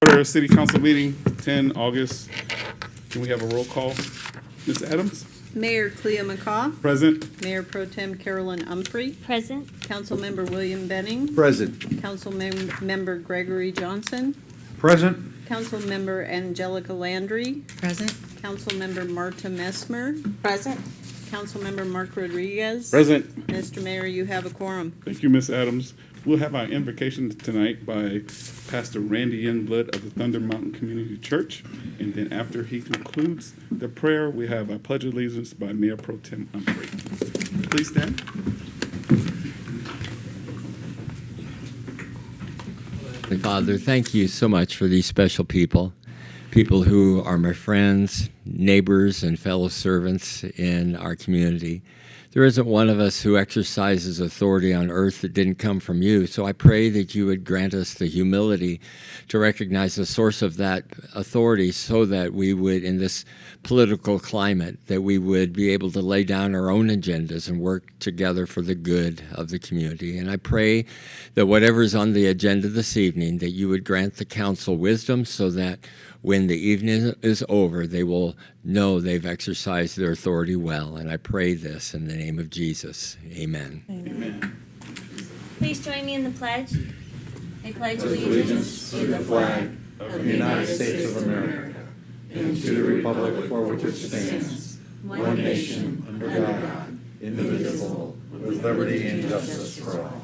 Order City Council meeting, 10 August. Can we have a roll call? Ms. Adams? Mayor Clea McCaw. Present. Mayor Pro Tem Carolyn Humphrey. Present. Councilmember William Benning. Present. Councilmember Gregory Johnson. Present. Councilmember Angelica Landry. Present. Councilmember Marta Messmer. Present. Councilmember Mark Rodriguez. Present. Mr. Mayor, you have a quorum. Thank you, Ms. Adams. We'll have our invocation tonight by Pastor Randy Youngblood of the Thunder Mountain Community Church. And then after he concludes the prayer, we have our Pledge of Allegiance by Mayor Pro Tem Humphrey. Please stand. Father, thank you so much for these special people who are my friends, neighbors, and fellow servants in our community. There isn't one of us who exercises authority on earth that didn't come from you, so I pray that you would grant us the humility to recognize the source of that authority so that we would, in this political climate, that we would be able to lay down our own agendas and work together for the good of the community. And I pray that whatever is on the agenda this evening, that you would grant the council wisdom so that when the evening is over, they will know they've exercised their authority well. And I pray this in the name of Jesus. Amen. Amen. Please join me in the pledge. I pledge Allegiance to the flag of the United States of America and to the republic for which it stands, one nation, under God, indivisible, with liberty and justice for all.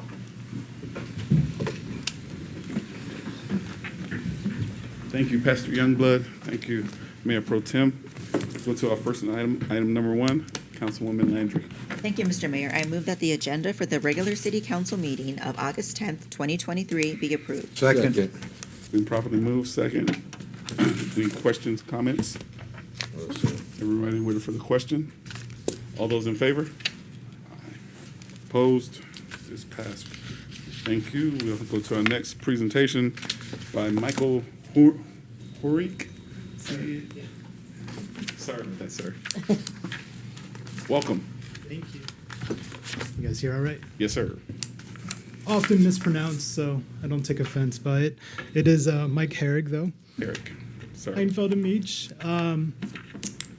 Thank you, Pastor Youngblood. Thank you, Mayor Pro Tem. Go to our first item number one, Councilwoman Landry. Thank you, Mr. Mayor. I move that the agenda for the regular city council meeting of August 10th, 2023 be approved. Second. Been properly moved, second. Any questions, comments? Everybody ready for the question? All those in favor? Aye. Opposed? It's passed. Thank you. We'll go to our next presentation by Michael Horik. Sorry about that, sir. Welcome. Thank you. You guys hear all right? Yes, sir. Often mispronounced, so I don't take offense by it. It is Mike Herrig, though. Eric. Sorry. Heinfeld and Meach.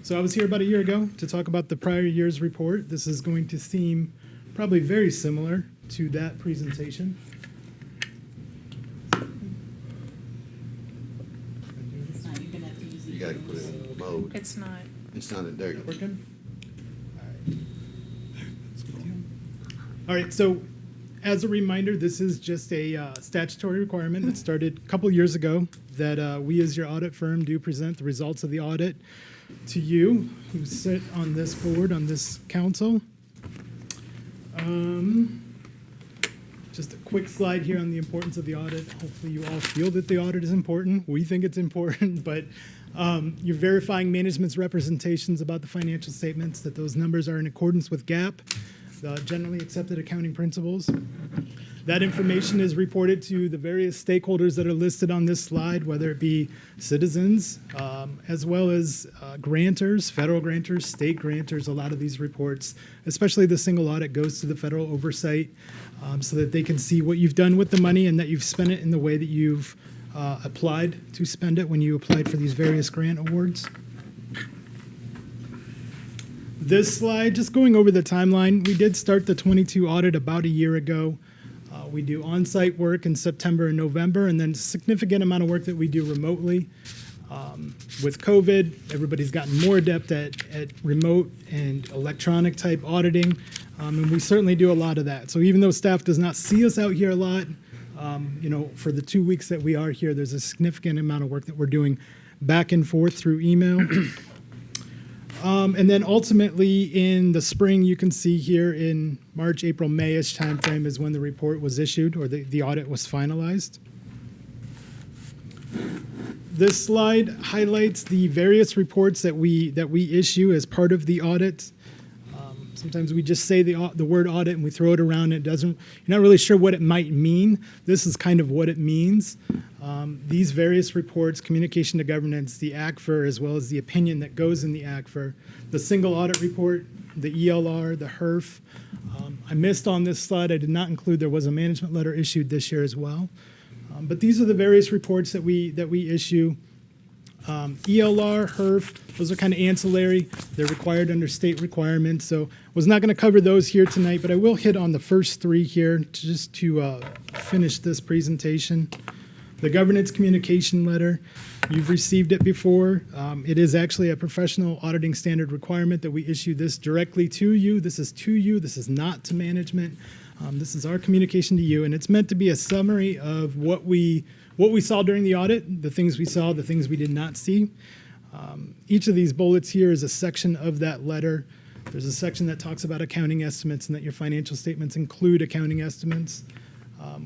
So I was here about a year ago to talk about the prior year's report. This is going to seem probably very similar to that presentation. You gotta put it in mode. It's not. It's not in there. Working? All right, so as a reminder, this is just a statutory requirement that started a couple years ago that we as your audit firm do present the results of the audit to you who sit on this board, on this council. Just a quick slide here on the importance of the audit. Hopefully you all feel that the audit is important. We think it's important, but you're verifying management's representations about the financial statements, that those numbers are in accordance with GAAP, the generally accepted accounting principles. That information is reported to the various stakeholders that are listed on this slide, whether it be citizens, as well as grantors, federal grantors, state grantors. A lot of these reports, especially the single audit, goes to the federal oversight so that they can see what you've done with the money and that you've spent it in the way that you've applied to spend it when you applied for these various grant awards. This slide, just going over the timeline, we did start the 22 audit about a year ago. We do on-site work in September and November, and then a significant amount of work that we do remotely. With COVID, everybody's gotten more adept at remote and electronic type auditing, and we certainly do a lot of that. So even though staff does not see us out here a lot, for the 2 weeks that we are here, there's a significant amount of work that we're doing back and forth through email. And then ultimately in the spring, you can see here in March, April, May-ish timeframe is when the report was issued or the audit was finalized. This slide highlights the various reports that we issue as part of the audit. Sometimes we just say the word audit and we throw it around. You're not really sure what it might mean. This is kind of what it means. These various reports, communication to governance, the ACFR, as well as the opinion that goes in the ACFR, the single audit report, the ELR, the HERF. I missed on this slide, I did not include, there was a management letter issued this year as well. But these are the various reports that we issue. ELR, HERF, those are kind of ancillary. They're required under state requirements. So was not going to cover those here tonight, but I will hit on the first three here just to finish this presentation. The governance communication letter, you've received it before. It is actually a professional auditing standard requirement that we issue this directly to you. This is to you. This is not to management. This is our communication to you, and it's meant to be a summary of what we saw during the audit, the things we saw, the things we did not see. Each of these bullets here is a section of that letter. There's a section that talks about accounting estimates and that your financial statements include accounting estimates.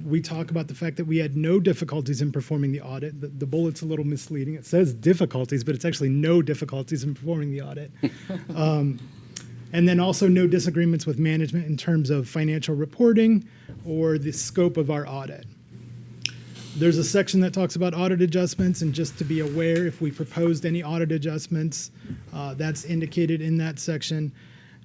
We talk about the fact that we had no difficulties in performing the audit. The bullet's a little misleading. It says difficulties, but it's actually no difficulties in performing the audit. And then also no disagreements with management in terms of financial reporting or the scope of our audit. There's a section that talks about audit adjustments, and just to be aware, if we proposed any audit adjustments, that's indicated in that section.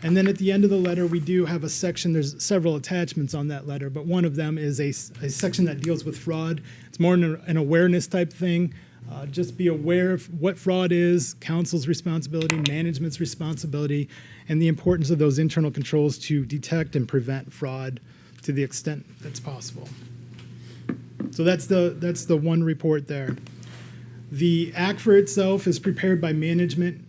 And then at the end of the letter, we do have a section, there's several attachments on that letter, but one of them is a section that deals with fraud. It's more an awareness type thing. Just be aware of what fraud is, council's responsibility, management's responsibility, and the importance of those internal controls to detect and prevent fraud to the extent that's possible. So that's the one report there. The ACFR itself is prepared by management.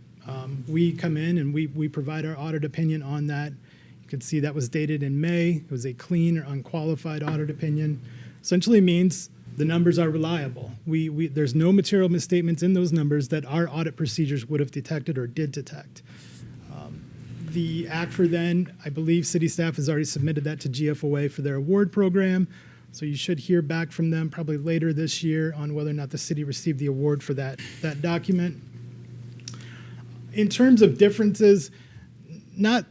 We come in and we provide our audit opinion on that. You can see that was dated in May. It was a clean or unqualified audit opinion. Essentially means the numbers are reliable. There's no material misstatements in those numbers that our audit procedures would have detected or did detect. The ACFR then, I believe city staff has already submitted that to GFOA for their award program. So you should hear back from them probably later this year on whether or not the city received the award for that document. In terms of differences, not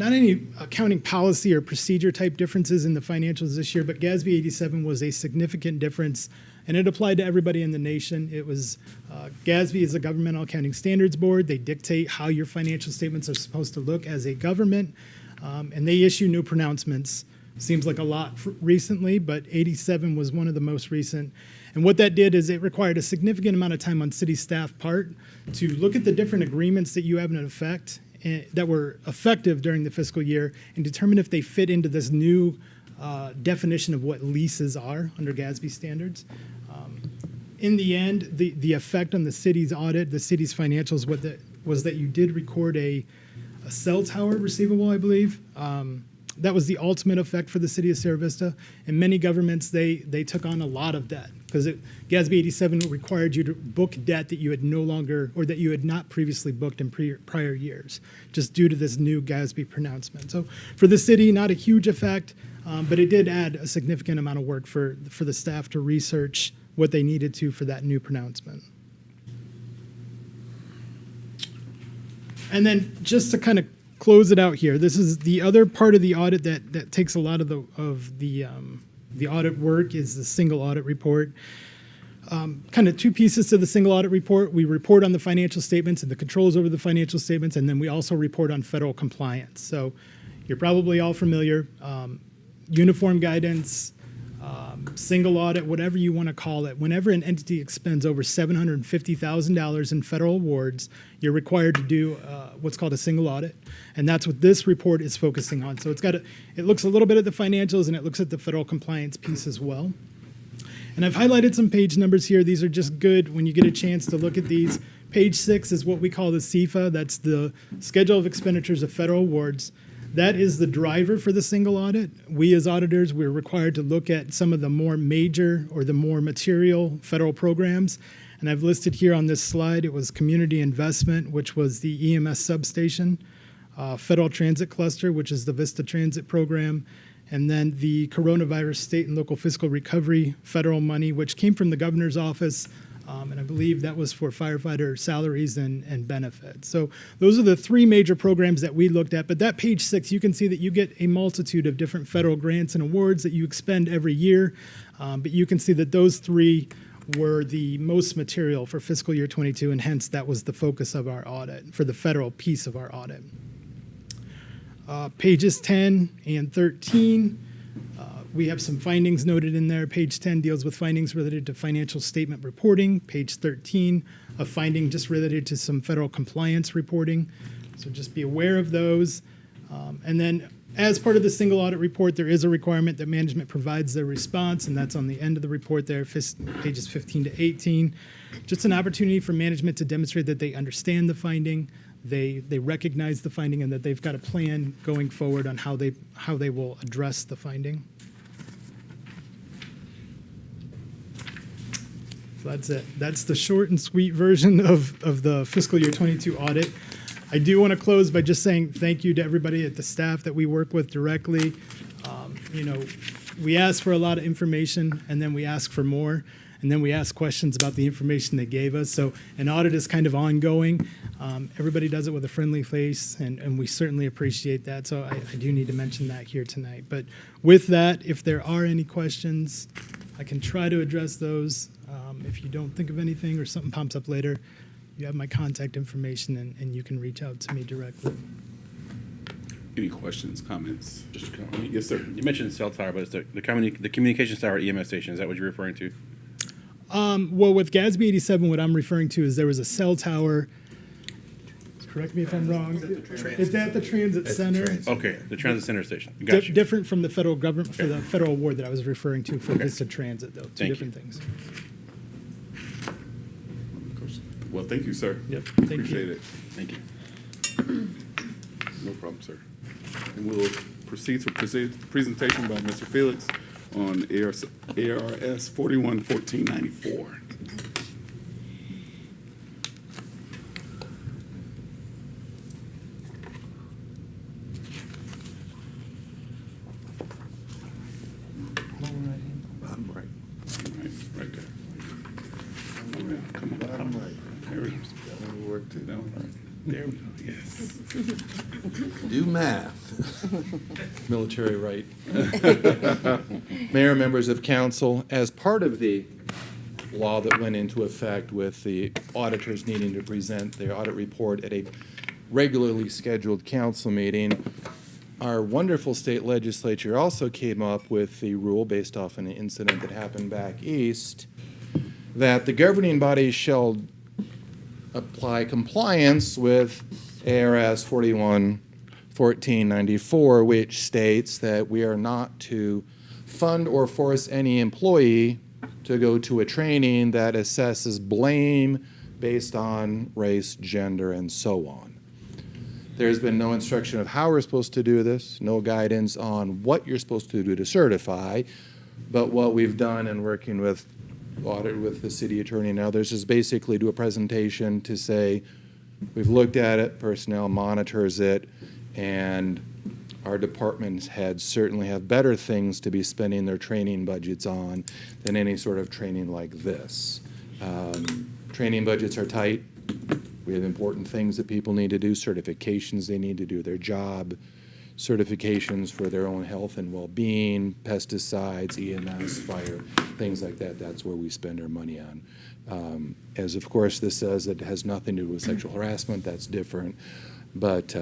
any accounting policy or procedure type differences in the financials this year, but GASB 87 was a significant difference, and it applied to everybody in the nation. It was, GASB is a governmental accounting standards board. They dictate how your financial statements are supposed to look as a government, and they issue new pronouncements. Seems like a lot recently, but 87 was one of the most recent. And what that did is it required a significant amount of time on city staff part to look at the different agreements that you have in effect that were effective during the fiscal year and determine if they fit into this new definition of what leases are under GASB standards. In the end, the effect on the city's audit, the city's financials, was that you did record a cell tower receivable, I believe. That was the ultimate effect for the city of Sierra Vista. And many governments, they took on a lot of debt because GASB 87 required you to book debt that you had no longer, or that you had not previously booked in prior years, just due to this new GASB pronouncement. So for the city, not a huge effect, but it did add a significant amount of work for the staff to research what they needed to for that new pronouncement. And then just to kind of close it out here, this is the other part of the audit that takes a lot of the audit work is the single audit report. Kind of two pieces to the single audit report. We report on the financial statements and the controls over the financial statements, and then we also report on federal compliance. So you're probably all familiar. Uniform guidance, single audit, whatever you want to call it. Whenever an entity expends over $750,000 in federal awards, you're required to do what's called a single audit, and that's what this report is focusing on. So it looks a little bit at the financials, and it looks at the federal compliance piece as well. And I've highlighted some page numbers here. These are just good when you get a chance to look at these. Page 6 is what we call the CFA. That's the Schedule of Expenditures of Federal Awards. That is the driver for the single audit. We as auditors, we're required to look at some of the more major or the more material federal programs. And I've listed here on this slide, it was community investment, which was the EMS substation, federal transit cluster, which is the Vista Transit program, and then the coronavirus state and local fiscal recovery federal money, which came from the governor's office. And I believe that was for firefighter salaries and benefits. So those are the three major programs that we looked at. But that page 6, you can see that you get a multitude of different federal grants and awards that you expend every year. But you can see that those three were the most material for fiscal year 22, and hence that was the focus of our audit, for the federal piece of our audit. Pages 10 and 13. We have some findings noted in there. Page 10 deals with findings related to financial statement reporting. Page 13, a finding just related to some federal compliance reporting. So just be aware of those. And then as part of the single audit report, there is a requirement that management provides their response, and that's on the end of the report there, pages 15 to 18. Just an opportunity for management to demonstrate that they understand the finding, they recognize the finding, and that they've got a plan going forward on how they will address the finding. So that's it. That's the short and sweet version of the fiscal year 22 audit. I do want to close by just saying thank you to everybody at the staff that we work with directly. We ask for a lot of information, and then we ask for more, and then we ask questions about the information they gave us. So an audit is kind of ongoing. Everybody does it with a friendly face, and we certainly appreciate that. So I do need to mention that here tonight. But with that, if there are any questions, I can try to address those. If you don't think of anything or something pops up later, you have my contact information, and you can reach out to me directly. Any questions, comments? Just a comment. Yes, sir. You mentioned cell tower, but it's the communications tower EMS station. Is that what you're referring to? Well, with GASB 87, what I'm referring to is there was a cell tower. Correct me if I'm wrong. It's at the transit center. Okay, the transit center station. Got you. Different from the federal government, for the federal award that I was referring to for Vista Transit, though. Two Thank different things. Well, thank you, sir. Yep, thank you. Appreciate it. Thank you. No problem, sir. And we'll proceed to presentation by Mr. Felix on ARS 411494. Bottom right. Right there. All right, come on. Bottom right. There we go. Work too. No, there we go, yes. Do math. Military right. Mayor, members of council, as part of the law that went into effect with the auditors needing to present their audit report at a regularly scheduled council meeting, our wonderful state legislature also came up with the rule based off an incident that happened back east that the governing body shall apply compliance with ARS 411494, which states that we are not to fund or force any employee to go to a training that assesses blame based on race, gender, and so on. There's been no instruction of how we're supposed to do this, no guidance on what you're supposed to do to certify, but what we've done in working with audit with the city attorney and others is basically do a presentation to say, we've looked at it, personnel monitors it, and our department heads certainly have better things to be spending their training budgets on than any sort of training like this. Training budgets are tight. We have important things that people need to do, certifications they need to do their job, certifications for their own health and well-being, pesticides, EMS, fire, things like that. That's where we spend our money on. As of course this says it has nothing to do with sexual harassment, that's different. But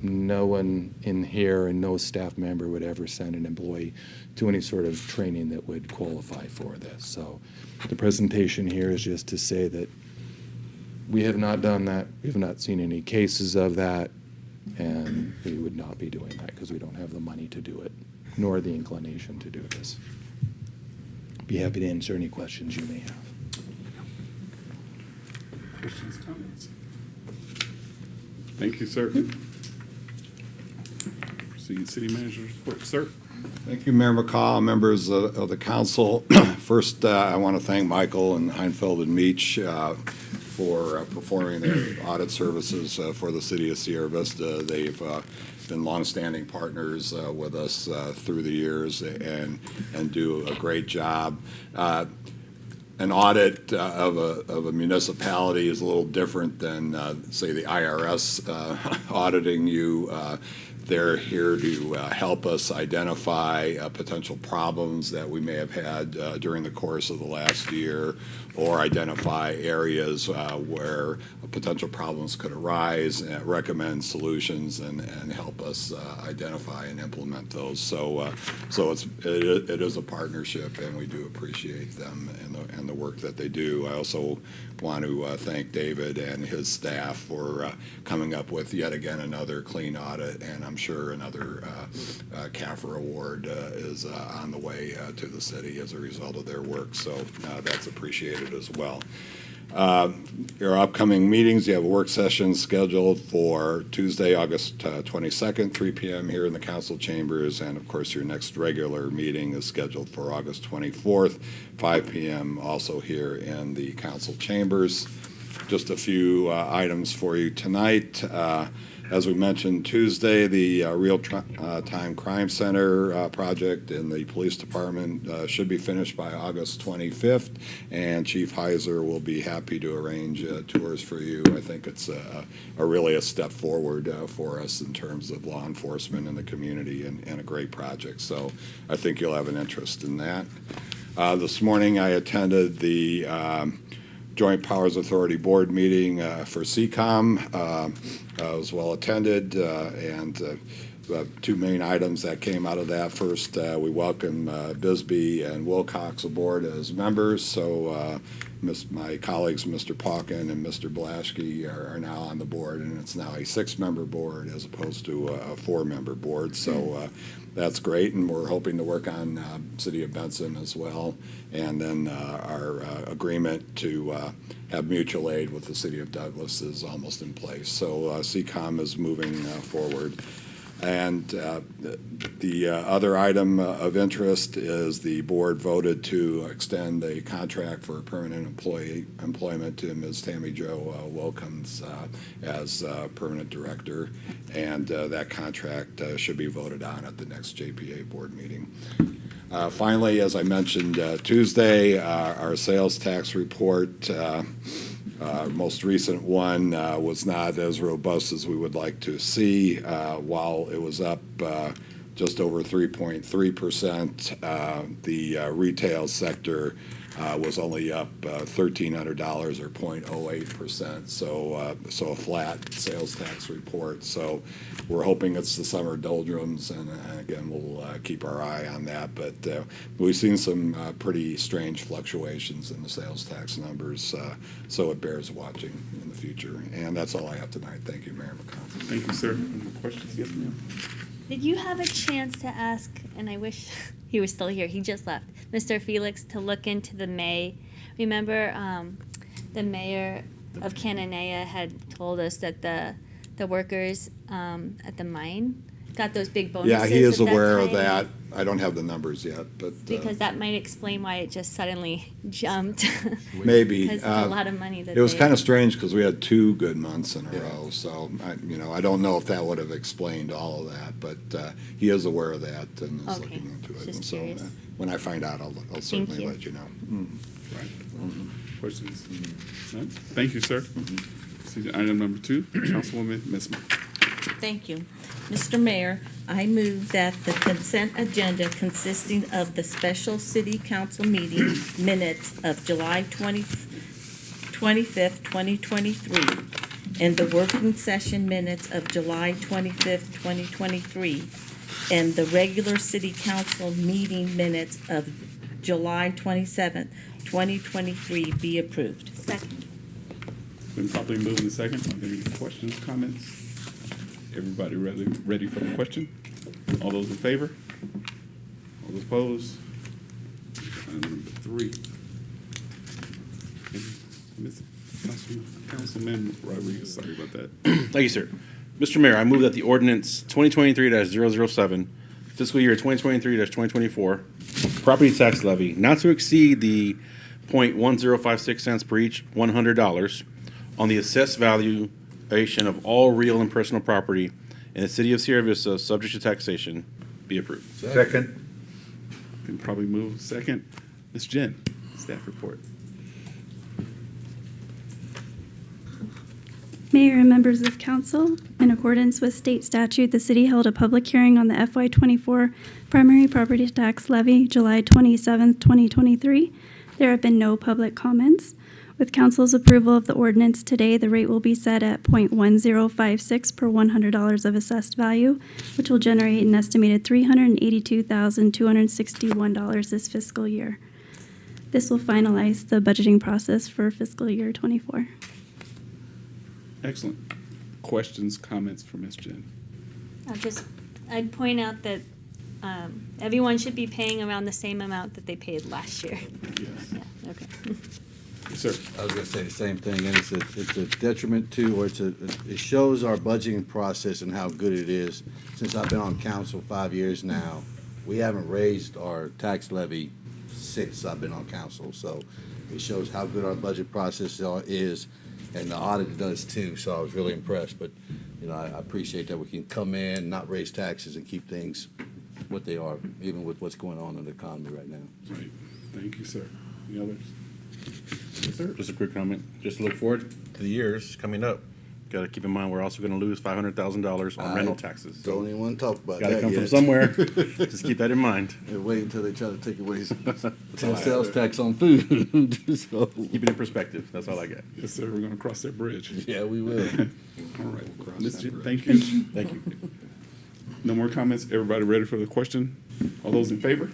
no one in here and no staff member would ever send an employee to any sort of training that would qualify for this. So the presentation here is just to say that we have not done that. We have not seen any cases of that. And we would not be doing that because we don't have the money to do it, nor the inclination to do this. Be happy to answer any questions you may have. Questions, comments? Thank you, sir. Proceed, city manager's report, sir. Thank you, Mayor McCaw, members of the council. First, I want to thank Michael and Heinfeld and Meach for performing their audit services for the city of Sierra Vista. They've been longstanding partners with us through the years and do a great job. an audit of a municipality is a little different than, say, the IRS auditing you. They're here to help us identify potential problems that we may have had during the course of the last year, or identify areas where potential problems could arise, and recommend solutions, and help us identify and implement those. So it is a partnership, and we do appreciate them and the work that they do. I also want to thank David and his staff for coming up with yet again another clean audit, and I'm sure another CAFR award is on the way to the city as a result of their work. So that's appreciated as well. Your upcoming meetings, you have a work session scheduled for Tuesday, August 22nd, 3 p.m. here in the council chambers, and of course your next regular meeting is scheduled for August 24th, 5 p.m. also here in the council chambers. Just a few items for you tonight. As we mentioned Tuesday, the Real-Time Crime Center project in the police department should be finished by August 25th, and Chief Heiser will be happy to arrange tours for you. I think it's really a step forward for us in terms of law enforcement in the community, and a great project. So I think you'll have an interest in that. This morning I attended the Joint Powers Authority Board meeting for CCOM. Was well attended, and two main items that came out of that. First, we welcome Bisbee and Wilcox aboard as members. So my colleagues, Mr. Pauken and Mr. Blaschke, are now on the board, and it's now a 6-member board as opposed to a 4-member board. So that's great, and we're hoping to work on City of Benson as well, and then our agreement to have mutual aid with the City of Douglas is almost in place. So CCOM is moving forward. And the other item of interest is the board voted to extend a contract for permanent employment to Ms. Tammy Jo Wilkins as permanent director, and that contract should be voted on at the next JPA board meeting. Finally, as I mentioned Tuesday, our sales tax report, most recent one, was not as robust as we would like to see. While it was up just over 3.3%, the retail sector was only up $1,300 or 0.08%. So a flat sales tax report. So we're hoping it's the summer doldrums, and again, we'll keep our eye on that. But we've seen some pretty strange fluctuations in the sales tax numbers, so it bears watching in the future. And that's all I have tonight. Thank you, Mayor McConnell. Thank you, sir. Any questions? Yes, ma'am. Did you have a chance to ask, and I wish he was still here, he just left, Mr. Felix, to look into the May? Remember the mayor of Cananea had told us that the workers at the mine got those big bonuses? Yeah, he is at aware of time? that. I don't have the numbers yet, but Because that might explain why it just suddenly jumped. maybe. Because it's a lot of money that It was they- kind of strange because we had 2 good months in a row. So, I don't know if that would have explained all of that, but he is aware of that and is Okay, looking into it. just And so curious. when I find out, I'll certainly you. let you know. Right. Questions? None? Thank you, sir. See, item number 2, Councilwoman Messmer. Thank you. Mr. Mayor, I move that the consent agenda consisting of the special city council meeting minutes of July 25th, 2023, and the working session minutes of July 25th, 2023, and the regular city council meeting minutes of July 27th, 2023 be approved. Second. Been properly moved in second. Are there any questions, comments? Everybody ready for the question? All those in favor? All those opposed? Item number 3. Councilman Rodriguez, sorry about that. Thank you, sir. Mr. Mayor, I move that the ordinance 2023-007, fiscal year 2023-2024, property tax levy not to exceed the .1056 per each $100 on the assessed valuation of all real and personal property in the city of Sierra Vista subject to taxation be approved. Second. Been probably moved second. Ms. Jen, staff report. Mayor and members of council, in accordance with state statute, the city held a public hearing on the FY24 primary property tax levy July 27, 2023. There have been no public comments. With council's approval of the ordinance today, the rate will be set at .1056 per $100 of assessed value, which will generate an estimated $382,261 this fiscal year. This will finalize the budgeting process for fiscal year 24. Excellent. Questions, comments for Ms. Jen? I'd point out that everyone should be paying around the same amount that they paid last year. Yes. Yeah, okay. Yes, sir. I was gonna say the same thing, and it's a detriment to, or it shows our budgeting process and how good it is. Since I've been on council 5 years now, we haven't raised our tax levy since I've been on council, so it shows how good our budget process is, and the audit does too, so I was really impressed, but, you know, I appreciate that we can come in, not raise taxes, and keep things what they are, even with what's going on in the economy right now. Right. Thank you, sir. Any others? Yes, sir. Just a quick comment. Just to look forward to the years coming up. Got to keep in mind we're also going to lose $500,000 on rental taxes. Don't even want to talk about that. Got to come yet. from somewhere. Just keep that in mind. And wait until they try to take away some sales tax on food. So, Keep it in perspective. That's all I got. Yes, sir. We're going to cross that bridge. yeah, we will. All right. Ms. Jen, thank you. Thank you. No more comments? Everybody ready for the question? All those in favor?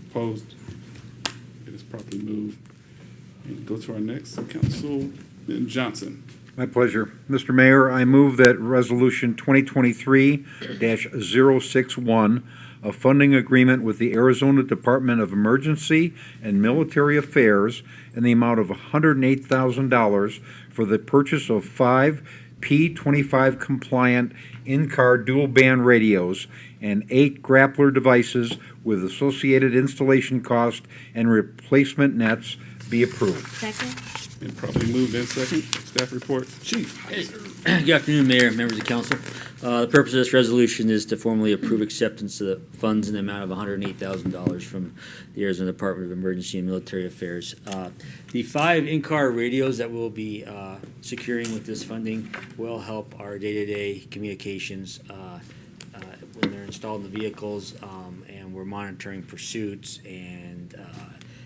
Opposed? It is properly moved. And go to our next, Councilman Johnson. My pleasure. Mr. Mayor, I move that Resolution 2023-061, a funding agreement with the Arizona Department of Emergency and Military Affairs in the amount of $108,000 for the purchase of 5 P25 compliant in-car dual band radios and 8 grappler devices with associated installation cost and replacement nets be approved. Second? Been properly moved in second. Staff report. Chief. Good afternoon, Mayor and members of council. The purpose of this resolution is to formally approve acceptance of the funds in the amount of $108,000 from the Arizona Department of Emergency and Military Affairs. The 5 in-car radios that we'll be securing with this funding will help our day-to-day communications when they're installed in the vehicles, and we're monitoring pursuits and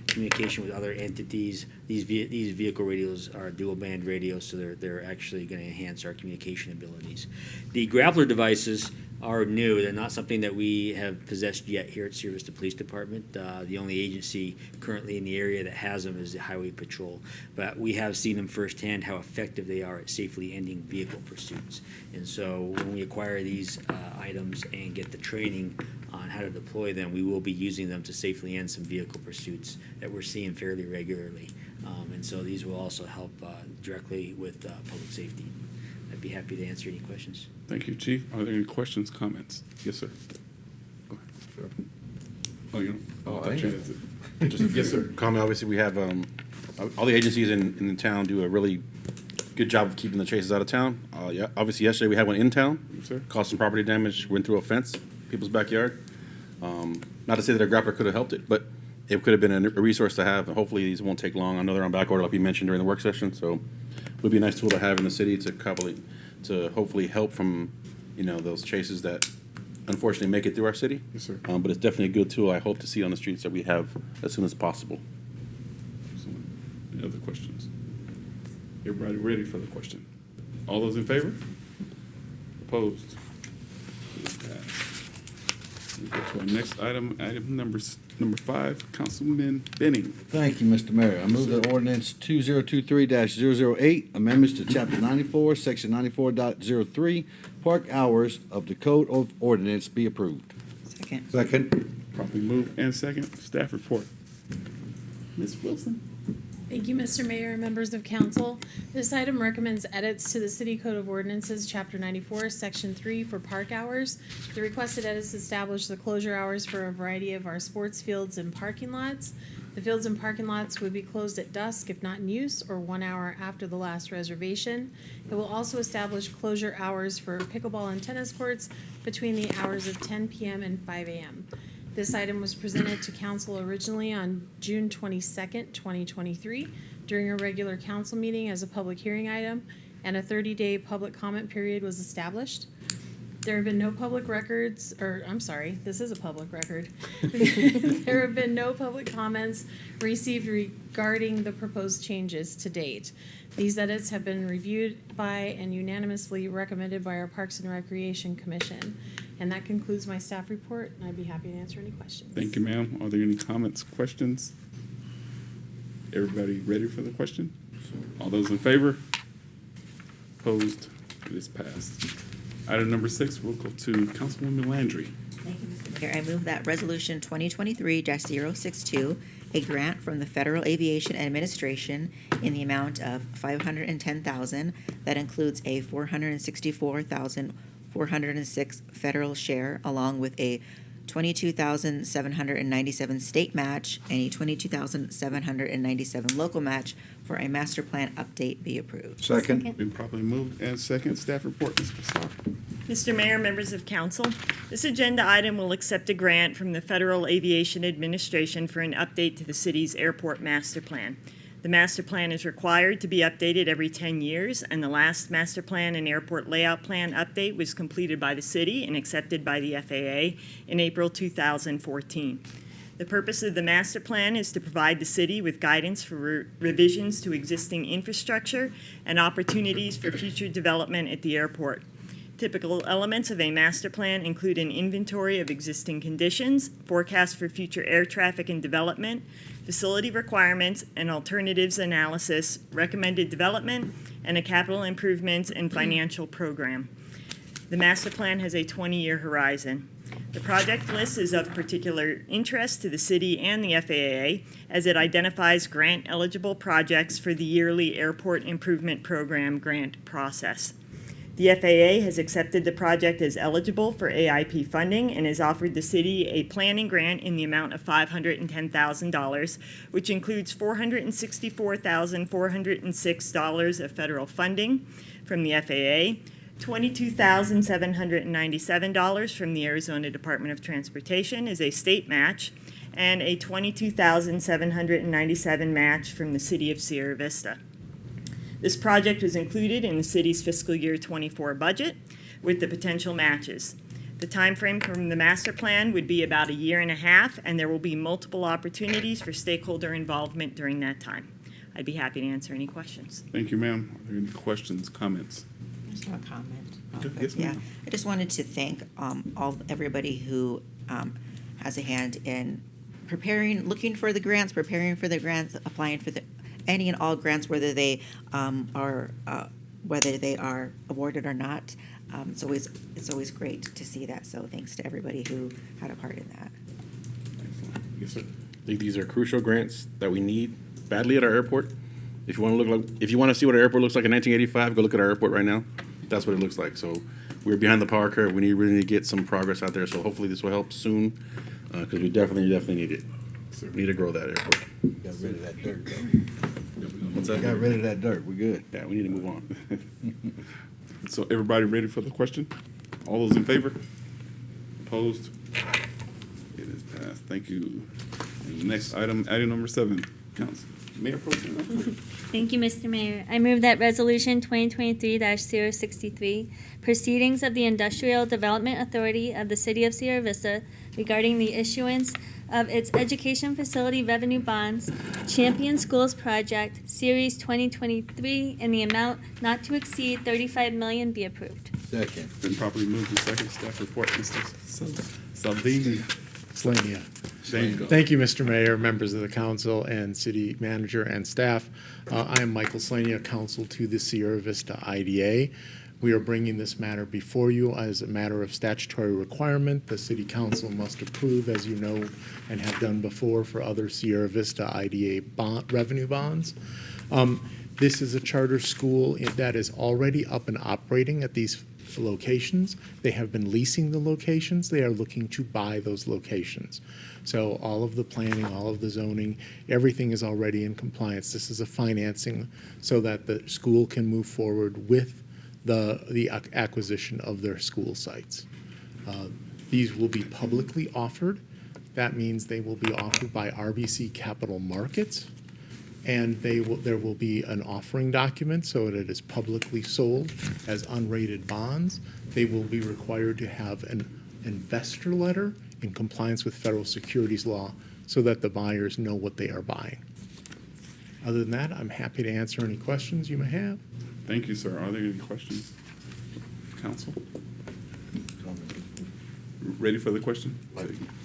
communication with other entities. These vehicle radios are dual band radios, so they're actually going to enhance our communication abilities. The grappler devices are new. They're not something that we have possessed yet here at Sierra Vista Police Department. The only agency currently in the area that has them is the Highway Patrol. But we have seen them firsthand how effective they are at safely ending vehicle pursuits. And so when we acquire these items and get the training on how to deploy them, we will be using them to safely end some vehicle pursuits that we're seeing fairly regularly. And so these will also help directly with public safety. I'd be happy to answer any questions. Thank you, Chief. Are there any questions, comments? Yes, sir. Go ahead. Oh, you know. Oh, I thought you had to- Just Yes, sir. comment. Obviously, we have all the agencies in the town do a really good job of keeping the chases out of town. Yeah, obviously, yesterday we had one in town. Yes, sir. Caused some property damage. Went through a fence, people's backyard. Not to say that a grappler could have helped it, but it could have been a resource to have. And hopefully, these won't take long. I know they're on back order, like we mentioned during the work session. So, it would be a nice tool to have in the city to hopefully help from, those chases that unfortunately make it through our city. Yes, sir. But it's definitely a good tool I hope to see on the streets that we have as soon as possible. Excellent. Any other questions? Everybody ready for the question? All those in favor? Opposed? It is passed. We go to our next item number 5, Councilman Benning. Thank you, Mr. Mayor. I move that ordinance 2023-008, amendments to Chapter 94, Section 94.03, park hours of the Code of Ordinance be approved. Second. Second. Properly moved and second. Staff report. Ms. Wilson. Thank you, Mr. Mayor and members of council. This item recommends edits to the City Code of Ordinances, Chapter 94, Section 3 for park hours. The requested edits establish the closure hours for a variety of our sports fields and parking lots. The fields and parking lots would be closed at dusk if not in use, or 1 hour after the last reservation. It will also establish closure hours for pickleball and tennis courts between the hours of 10 p.m. and 5 a.m. This item was presented to council originally on June 22nd, 2023, during a regular council meeting as a public hearing item. and a 30-day public comment period was established. There have been no public records, or I'm sorry, this is a public record. There have been no public comments received regarding the proposed changes to date. These edits have been reviewed by and unanimously recommended by our Parks and Recreation Commission. And that concludes my staff report, and I'd be happy to answer any questions. Thank you, ma'am. Are there any comments, questions? Everybody ready for the question? All those in favor? Opposed? It is passed. Item number 6, we'll go to Councilwoman Landry. Thank you, Mr. Mayor. I move that Resolution 2023-062, a grant from the Federal Aviation Administration in the amount of $510,000 that includes a $464,406 federal share, along with a $22,797 state match and a $22,797 local match for a master plan update be approved. Second. Been properly moved and second. Staff report, Ms. Casar. Mr. Mayor, members of council, this agenda item will accept a grant from the Federal Aviation Administration for an update to the city's airport master plan. The master plan is required to be updated every 10 years, and the last master plan and airport layout plan update was completed by the city and accepted by the FAA in April 2014. The purpose of the master plan is to provide the city with guidance for revisions to existing infrastructure and opportunities for future development at the airport. Typical elements of a master plan include an inventory of existing conditions, forecasts for future air traffic and development, facility requirements and alternatives analysis, recommended development, and a capital improvements and financial program. The master plan has a 20-year horizon. The project list is of particular interest to the city and the FAA as it identifies grant-eligible projects for the yearly Airport Improvement Program grant process. The FAA has accepted the project as eligible for AIP funding and has offered the city a planning grant in the amount of $510,000, which includes $464,406 of federal funding from the FAA, $22,797 from the Arizona Department of Transportation as a state match, and a $22,797 match from the city of Sierra Vista. This project was included in the city's fiscal year 24 budget with the potential matches. The time frame from the master plan would be about 1.5 years, and there will be multiple opportunities for stakeholder involvement during that time. I'd be happy to answer any questions. Thank you, ma'am. Are there any questions, comments? Just a comment. Okay, yes, Yeah, ma'am. I just wanted to thank everybody who has a hand in preparing, looking for the grants, preparing for the grants, applying for any and all grants, whether they are awarded or not. It's always great to see that. So thanks to everybody who had a part in that. Excellent. Yes, sir. I think these are crucial grants that we need badly at our airport. If you want to see what our airport looks like in 1985, go look at our airport right now. That's what it looks like. So we're behind the power curve. We really need to get some progress out there. So hopefully this will help soon, because we definitely need it. So we need to grow that airport. Got rid of that dirt, though. What's that? Got rid of that dirt. We're good. Yeah, we need to move on. So everybody ready for the question? All those in favor? Opposed? It is passed. Thank you. And the next item number 7, Council. Mayor Pro Tem. Thank you, Mr. Mayor. I move that Resolution 2023-063, Proceedings of the Industrial Development Authority of the City of Sierra Vista regarding the issuance of its education facility revenue bonds, Champion Schools Project, Series 2023, in the amount not to exceed $35 million be approved. Second. Been properly moved and second. Staff report, Mr. Salvini. Slania. There you go. Thank you, Mr. Mayor, members of the council, and city manager and staff. I am Michael Slania, counsel to the Sierra Vista IDA. We are bringing this matter before you as a matter of statutory requirement. The city council must approve, as you know, and have done before for other Sierra Vista IDA revenue bonds. This is a charter school that is already up and operating at these locations. They have been leasing the locations. They are looking to buy those locations. So all of the planning, all of the zoning, everything is already in compliance. This is a financing so that the school can move forward with the acquisition of their school sites. These will be publicly offered. That means they will be offered by RBC Capital Markets, And there will be an offering document so that it is publicly sold as unrated bonds. They will be required to have an investor letter in compliance with federal securities law so that the buyers know what they are buying. Other than that, I'm happy to answer any questions you may have. Thank you, sir. Are there any questions? Council? Ready for the question?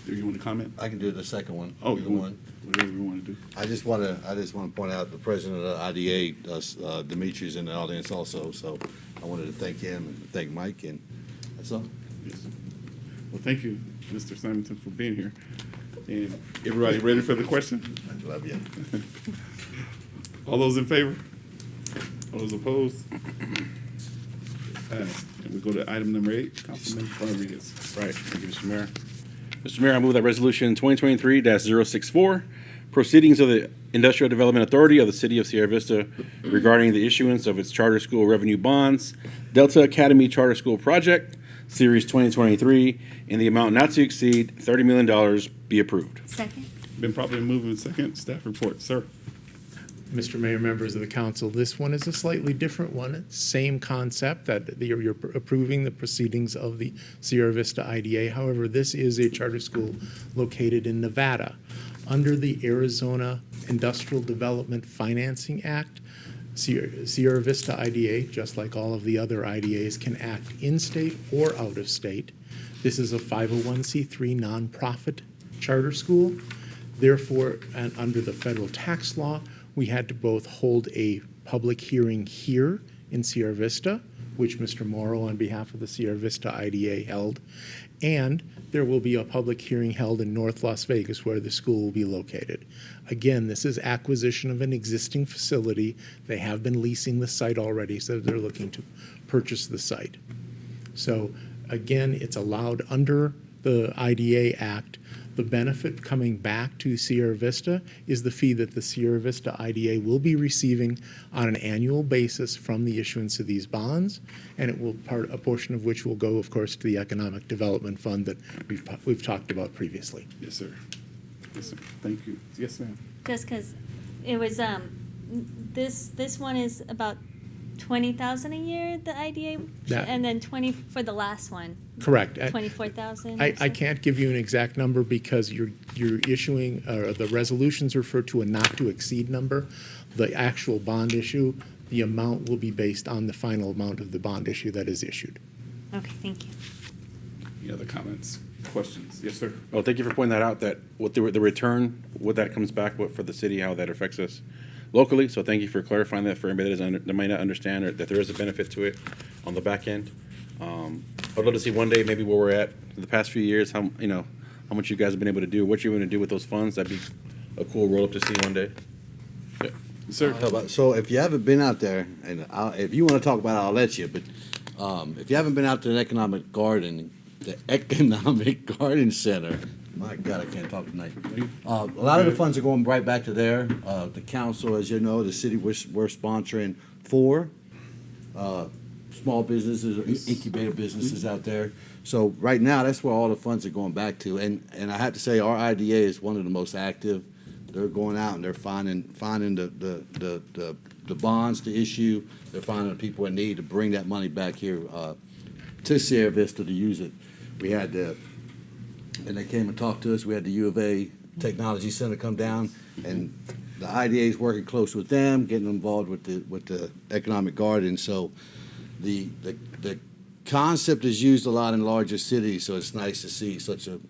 Do you want to comment? I can do the second one. Oh, Either you one. whatever you want to do. I just want to point out the president of the IDA, Dimitri's in the audience also, so I wanted to thank him and thank Mike, and that's all. Yes. Well, thank you, Mr. Simonton, for being here. And everybody ready for the question? I love you. All those in favor? All those opposed? Passed. And we go to item number 8, Councilman Rodriguez. Right, thank you, Mr. Mayor. Mr. Mayor, I move that resolution 2023-064, proceedings of the Industrial Development Authority of the City of Sierra Vista regarding the issuance of its charter school revenue bonds, Delta Academy Charter School Project, Series 2023, in the amount not to exceed $30 million be approved. Second. Been properly moved in second. Staff report, sir. Mr. Mayor, members of the council, this one is a slightly different one. Same concept that you're approving the proceedings of the Sierra Vista IDA. However, this is a charter school located in Nevada. Under the Arizona Industrial Development Financing Act, Sierra Vista IDA, just like all of the other IDAs, can act in-state or out-of-state. This is a 501c3 nonprofit charter school. Therefore, and under the federal tax law, we had to both hold a public hearing here in Sierra Vista, which Mr. Morrow on behalf of the Sierra Vista IDA held, and there will be a public hearing held in North Las Vegas where the school will be located. Again, this is acquisition of an existing facility. They have been leasing the site already, so they're looking to purchase the site. So again, it's allowed under the IDA Act. The benefit coming back to Sierra Vista is the fee that the Sierra Vista IDA will be receiving on an annual basis from the issuance of these bonds, and it will a portion of which will go, of course, to the Economic Development Fund that we've talked about previously. Yes, sir. Yes, sir. Thank you. Yes, ma'am. Just because it was this one is about 20,000 a year, the IDA, and then 20 for the last one. Correct. 24,000. I can't give you an exact number because you're issuing, the resolutions refer to a not to exceed number. The actual bond issue, the amount will be based on the final amount of the bond issue that is issued. Okay, thank you. Any other comments, questions? Yes, sir. Oh, thank you for pointing that out, that what the return, what that comes back, what for the city, how that affects us locally. So thank you for clarifying that for anybody that might not understand, or that there is a benefit to it on the back end. I'd love to see one day maybe where we're at in the past few years, how much you guys have been able to do, what you're going to do with those funds. That'd be a cool roll up to see one day. Yeah. Sir. So if you haven't been out there, and if you want to talk about it, I'll let you, but if you haven't been out to the Economic Garden Center, my God, I can't talk tonight. A lot of the funds are going right back to there. The council, as you know, the city, we're sponsoring 4 small businesses, incubator businesses out there. So right now, that's where all the funds are going back to. And I have to say, our IDA is one of the most active. They're going out and they're finding the bonds to issue. They're finding the people in need to bring that money back here to Sierra Vista to use it. We had and they came and talked to us. We had the U of A Technology Center come down, and the IDA is working close with them, getting involved with the Economic Garden. So the concept is used a lot in larger cities, so it's nice to see such a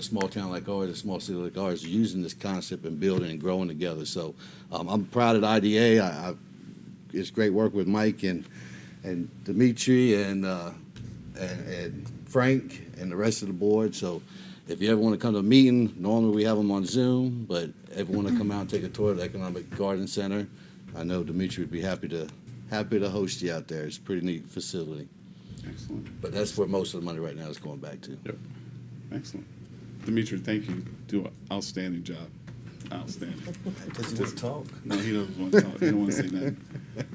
small town like ours, a small city like ours, using this concept and building and growing together. So I'm proud of the IDA. It's great work with Mike and Dimitri and Frank and the rest of the board. So if you ever want to come to a meeting, normally we have them on Zoom, but if you want to come out and take a tour of the Economic Garden Center, I know Dimitri would be happy to host you out there. It's a pretty neat facility. Excellent. But that's where most of the money right now is going back to. Yep. Excellent. Dimitri, thank you. Do an outstanding job. Outstanding. Does he want to talk? No, he doesn't want to talk. He don't want to say nothing.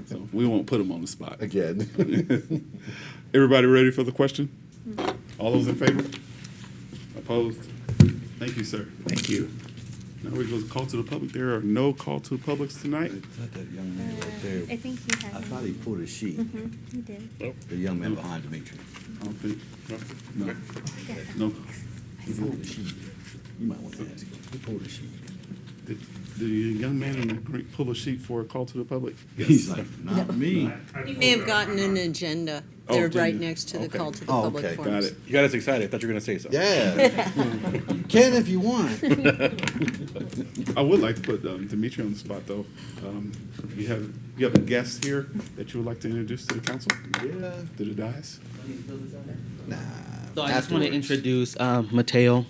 So we won't put him on the spot. Again. Everybody ready for the question? All those in favor? Opposed? Thank you, sir. Thank you. Now we go to call to the public. There are no call to the publics tonight. That young man right there. I think he has. I thought he pulled a sheet. He did. The young man behind Dimitri. I don't think, No. no. He pulled a sheet. You might want to ask him. He pulled a sheet. Did the young man in the green pull a sheet for a call to the public? He's like, not me. You may have gotten an agenda. Oh, They're did right you? next to the Okay. call to the Oh, public okay. forums. Got it. You got us excited. I thought you were gonna say something. Yeah. You can if you want. I would like to put Dimitri on the spot, though. You have a guest here that you would like to introduce to the council? Yeah. To the dais? Nah. So I just want to afterwards. introduce Mateo.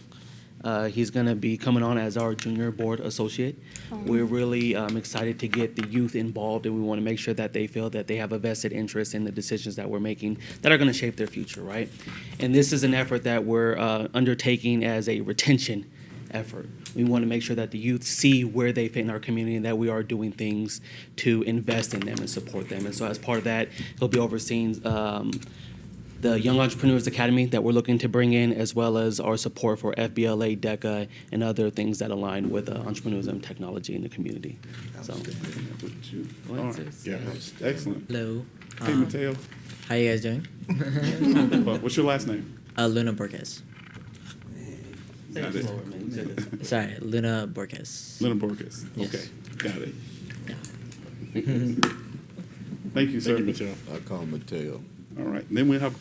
He's going to be coming on as our junior board associate. We're really excited to get the youth involved, and we want to make sure that they feel that they have a vested interest in the decisions that we're making that are going to shape their future, right? And this is an effort that we're undertaking as a retention effort. We want to make sure that the youth see where they fit in our community and that we are doing things to invest in them and support them. And so as part of that, he'll be overseeing the Young Entrepreneurs Academy that we're looking to bring in, as well as our support for FBLA, DECA, and other things that align with entrepreneurship and technology in the community. So, All right. sis? Yeah, excellent. Hello. Hey, Mateo. How you guys doing? What's your last name? Luna Borges. Got it. Sorry, Luna Borges. Luna Borges. Yes. Okay, got it. Thank you, sir. Thank you, Mateo. I call him Mateo. All right, then we have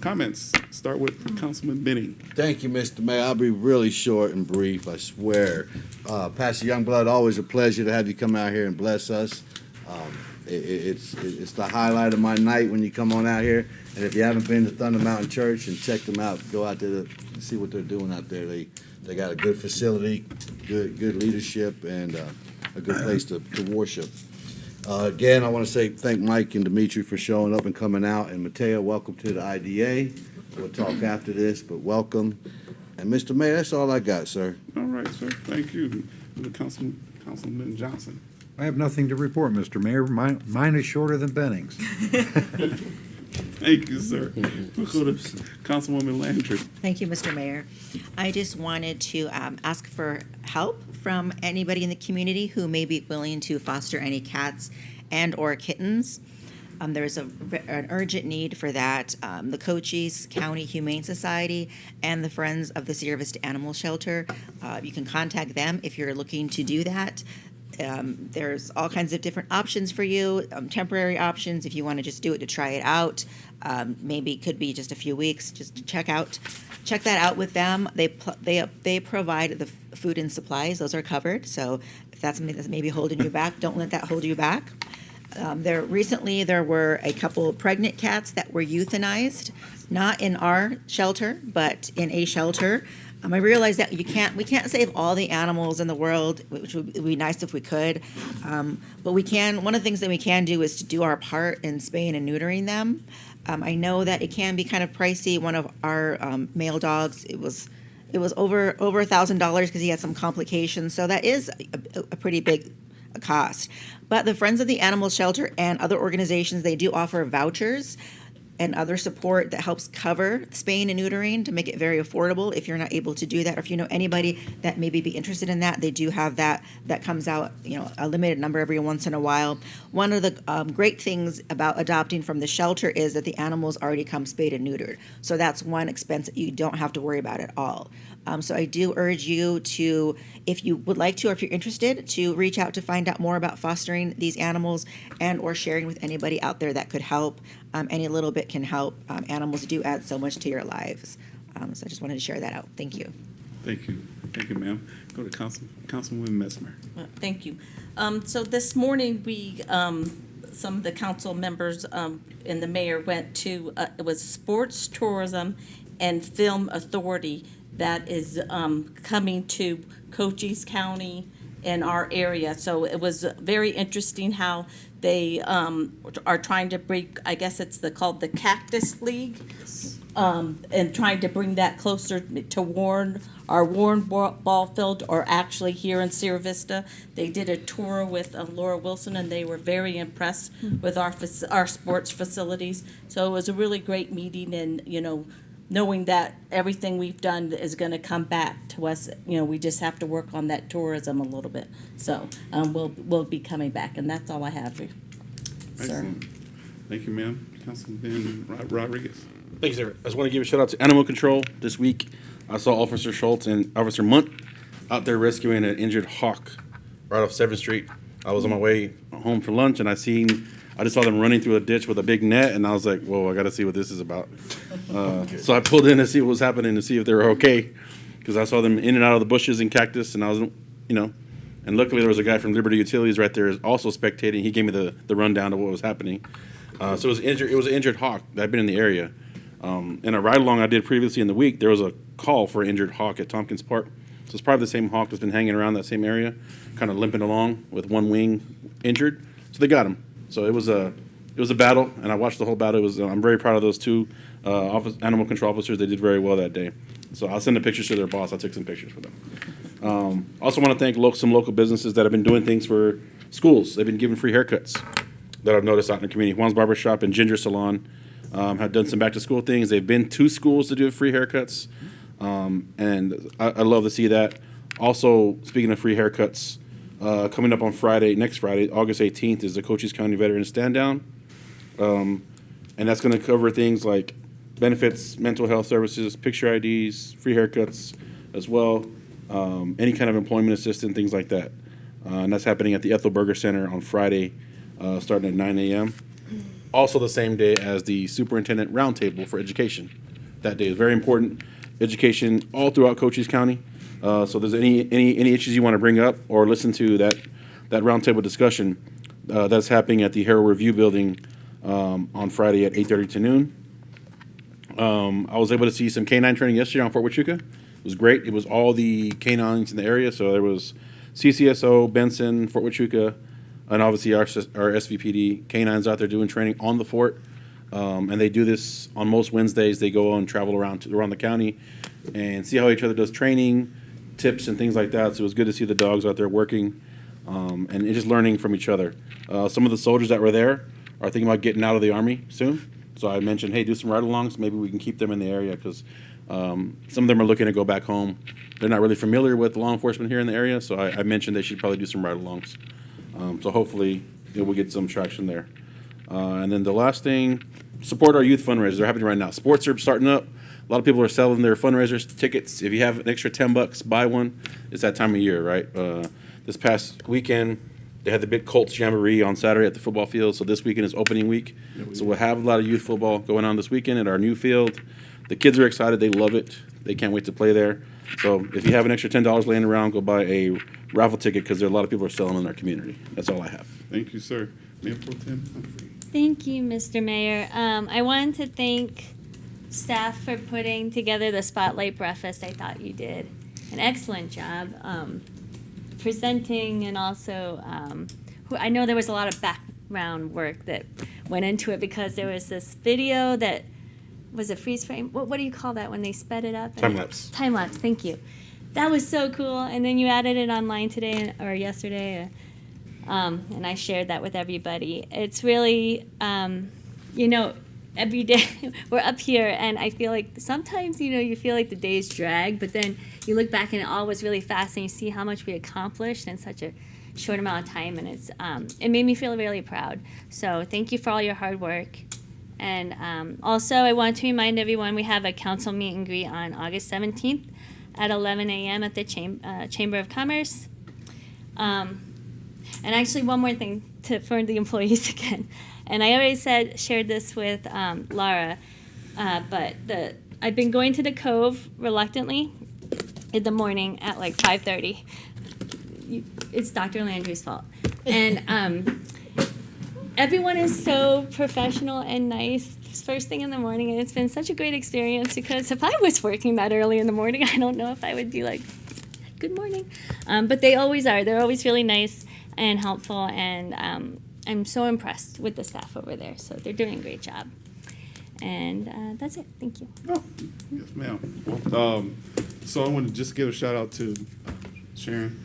comments. Start with Councilman Benning. Thank you, Mr. Mayor. I'll be really short and brief, I swear. Pastor Youngblood, always a pleasure to have you come out here and bless us. It's the highlight of my night when you come on out here. And if you haven't been to Thunder Mountain Church and check them out, go out there to see what they're doing out there. They got a good facility, good leadership, and a good place to worship. Again, I want to say thank Mike and Dimitri for showing up and coming out. And Mateo, welcome to the IDA. We'll talk after this, but welcome. And Mr. Mayor, that's all I got, sir. All right, sir. Thank you. Councilman Johnson. I have nothing to report, Mr. Mayor. Mine is shorter than Benning's. Thank you, sir. We'll go to Councilwoman Landry. Thank you, Mr. Mayor. I just wanted to ask for help from anybody in the community who may be willing to foster any cats and/or kittens. There's an urgent need for that. The Cochise County Humane Society and the Friends of the Sierra Vista Animal Shelter. You can contact them if you're looking to do that. There's all kinds of different options for you, temporary options if you want to just do it to try it out. Maybe it could be just a few weeks, just to check that out with them. They provide the food and supplies; those are covered. So if that's something that's maybe holding you back, don't let that hold you back. Recently there were a couple pregnant cats that were euthanized, not in our shelter, but in a shelter. I realize that we can't save all the animals in the world, which would be nice if we could. But we can. One of the things that we can do is to do our part in spaying and neutering them. I know that it can be kind of pricey. One of our male dogs, it was over $1,000 because he had some complications. So that is a pretty big cost. But the Friends of the Animal Shelter and other organizations, they do offer vouchers and other support that helps cover spaying and neutering to make it very affordable if you're not able to do that, or if you know anybody that maybe be interested in that. They do have that comes out, a limited number every once in a while. One of the great things about adopting from the shelter is that the animals already come spayed and neutered, so that's one expense that you don't have to worry about at all. So I do urge you to, if you would like to, or if you're interested, to reach out to find out more about fostering these animals and or sharing with anybody out there that could help. Any little bit can help. Animals do add so much to your lives. So I just wanted to share that out. Thank you. Thank you. Thank you, ma'am. Go to Councilwoman Messmer. Thank you. So this morning, we, some of the council members and the mayor went to, it was Sports Tourism and Film Authority that is coming to Cochise County in our area. So it was very interesting how they are trying to bring, I guess it's called the Cactus League, and trying to bring that closer to Warren Ball Field, or actually here in Sierra Vista. They did a tour with Laura Wilson, and they were very impressed with our sports facilities. So it was a really great meeting, and knowing that everything we've done is going to come back to us. You know, we just have to work on that tourism a little bit. So we'll be coming back, and that's all I have, sir. Excellent. Thank you, ma'am. Councilman Rodriguez. Thank you, sir. I just want to give a shout out to Animal Control this week. I saw Officer Schultz and Officer Munt out there rescuing an injured hawk right off 7th Street. I was on my way home for lunch, and I just saw them running through a ditch with a big net, and I was like, whoa, I got to see what this is about. So I pulled in to see what was happening, to see if they were okay, because I saw them in and out of the bushes and cactus, and I was, and luckily there was a guy from Liberty Utilities right there also spectating. He gave me the rundown of what was happening. So it was an injured hawk that had been in the area. In a ride-along I did previously in the week, there was a call for an injured hawk at Tompkins Park. So it's probably the same hawk that's been hanging around that same area, kind of limping along with one wing injured. So they got him. So it was a battle, and I watched the whole battle. I'm very proud of those two animal control officers. They did very well that day. So I'll send the pictures to their boss. I took some pictures for them. Also want to thank some local businesses that have been doing things for schools. They've been giving free haircuts that I've noticed out in the community. Juan's Barber Shop and Ginger Salon have done some back-to-school things. They've been to schools to do free haircuts, and I love to see that. Also, speaking of free haircuts, coming up on next Friday, August 18th, is the Cochise County Veterans Stand Down. And that's going to cover things like benefits, mental health services, picture IDs, free haircuts as well, any kind of employment assistance, things like that. And that's happening at the Ethel Berger Center on Friday, starting at 9 a.m. Also the same day as the Superintendent Roundtable for Education. That day is very important. Education all throughout Cochise County. So if there's any issues you want to bring up or listen to that roundtable discussion, that's happening at the Herald Review Building on Friday at 8:30 to noon. I was able to see some canine training yesterday on Fort Huachuca. It was great. It was all the canines in the area. So there was CCSO, Benson, Fort Huachuca, and obviously our SVPD canines out there doing training on the fort. And they do this on most Wednesdays. They go and travel around the county and see how each other does training, tips, and things like that. So it was good to see the dogs out there working and just learning from each other. Some of the soldiers that were there are thinking about getting out of the Army soon. So I mentioned, hey, do some ride-alongs. Maybe we can keep them in the area because some of them are looking to go back home. They're not really familiar with law enforcement here in the area, so I mentioned they should probably do some ride-alongs. So hopefully we'll get some traction there. And then the last thing, support our youth fundraisers. They're happening right now. Sports are starting up. A lot of people are selling their fundraisers tickets. If you have an extra $10, buy one. It's that time of year, right? This past weekend, they had the big Colts Jamboree on Saturday at the football field. So this weekend is opening week. So we'll have a lot of youth football going on this weekend at our new field. The kids are excited. They love it. They can't wait to play there. So if you have an extra $10 laying around, go buy a raffle ticket because there are a lot of people are selling in our community. That's all I have. Thank you, sir. Mayor Pro Tem Humphrey. Thank you, Mr. Mayor. I wanted to thank staff for putting together the Spotlight Breakfast. I thought you did an excellent job presenting, and also I know there was a lot of background work that went into it because there was this video that was a freeze frame. What do you call that when they sped it up? Time lapse. Time lapse. Thank you. That was so cool. And then you added it online today or yesterday. And I shared that with everybody. It's really, every day we're up here, and I feel like sometimes, you feel like the days drag, but then you look back and it all was really fast, and you see how much we accomplished in such a short amount of time, and it made me feel really proud. So thank you for all your hard work. And also, I want to remind everyone we have a council meet and greet on August 17th at 11 a.m. at the Chamber of Commerce. And actually, one more thing for the employees again. And I already shared this with Laura, but I've been going to the Cove reluctantly in the morning at like 5:30. It's Dr. Landry's fault. And everyone is so professional and nice first thing in the morning, and it's been such a great experience because if I was working that early in the morning, I don't know if I would be like, good morning. But they always are. They're always really nice and helpful, and I'm so impressed with the staff over there. So they're doing a great job. And that's it. Thank you. Oh, yes, ma'am. So I want to just give a shout out to Sharon.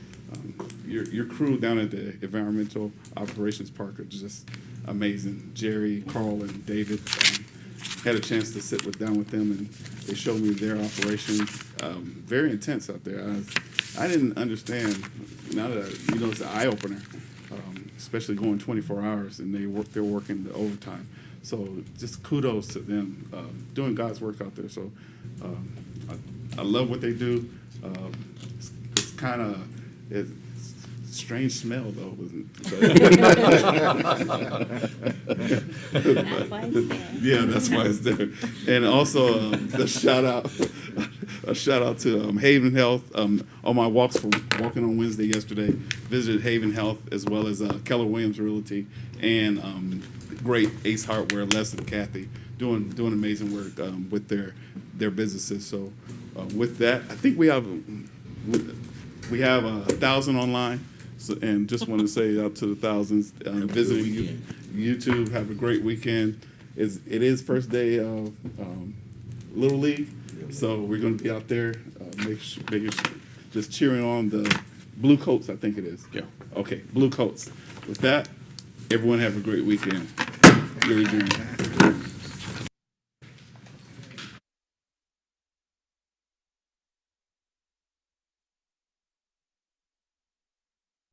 Your crew down at the Environmental Operations Park are just amazing. Jerry, Carl, and David. had a chance to sit down with them, and they showed me their operation. Very intense out there. I didn't understand. Now that it's an eye opener, especially going 24 hours, and they're working the overtime. So just kudos to them doing God's work out there. So I love what they do. It's kind of strange smell though. That's why it's there. Yeah, that's why it's there. And also a shout out to Haven Health. On my walks for walking on Wednesday yesterday, visited Haven Health as well as Keller Williams Realty and great Ace Hardware, Les and Kathy doing amazing work with their businesses. So with that, I think we have 1,000 online. So, and just want to say out to the thousands visiting YouTube. Have a great weekend. It is first day of Little League, so we're going to be out there just cheering on the Blue Coats. I think it is. Yeah. Okay, Blue Coats. With that, everyone have a great weekend. Really do.